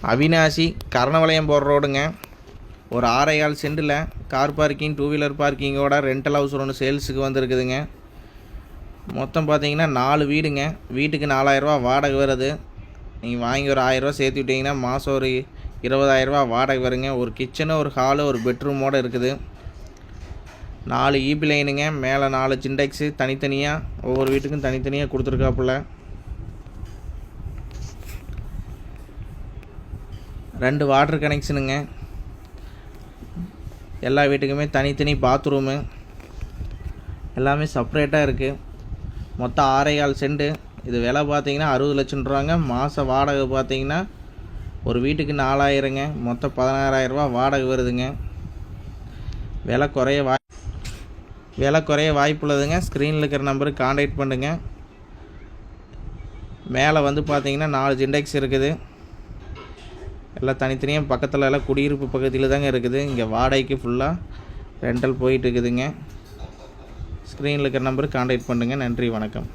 அவினாசி கரணவளையம் போகிற ரோடுங்க. ஒரு 6.25 சென்டில் கார் பார்க்கிங், 2 வீலர் பார்க்கிங்கோட ரெண்டல் ஹவுஸ் ஒன்று சேல்ஸுக்கு வந்துருக்குதுங்க. மொத்தம் பார்த்தீங்கன்னா 4 வீடுங்க. வீட்டுக்கு 4000 வாடகை வருது. நீங்கள் வாங்கி ஒரு 1000 சேர்த்து விட்டிங்கன்னா மாதம் ஒரு 20000 வாடகை வருங்க. ஒரு கிச்சனு, ஒரு ஹாலு, ஒரு பெட்ரூமோடு இருக்குது. 4 ஈபி லைனுங்க. மேலே 4 சிண்டெக்ஸு தனித்தனியாக, ஒவ்வொரு வீட்டுக்கும் தனித்தனியாக கொடுத்துருக்காப்புல. 2 வாட்டர் கனெக்ஷனுங்க. எல்லா வீட்டுக்குமே தனித்தனி பாத்ரூமு, எல்லாமே செப்ரேட்டாக இருக்குது. மொத்தம் 6.25 சென்ட். இது விலை பார்த்தீங்கன்னா 60 லட்சம் ரூபாங்க. மாத வாடகை பார்த்தீங்கன்னா ஒரு வீட்டுக்கு 4000ங்க. மொத்தம் 16000 வாடகை வருதுங்க. விலை குறைய வாய்ப்புள்ளதுங்க. ஸ்க்ரீனில் இருக்கிற நம்பருக்கு கான்டாக்ட் பண்ணுங்கள். மேலே வந்து பார்த்தீங்கன்னா 4 சிண்டெக்ஸ் இருக்குது. எல்லாம் தனித்தனியாக பக்கத்தில் எல்லாம் குடியிருப்பு பக்கத்தில் தாங்க இருக்குது. இங்கே வாடகைக்கு ஃபுல்லாக ரெண்டல் போயிட்டு இருக்குதுங்க. ஸ்க்ரீனில் இருக்கிற நம்பருக்கு கான்டாக்ட் பண்ணுங்கள். நன்றி, வணக்கம்.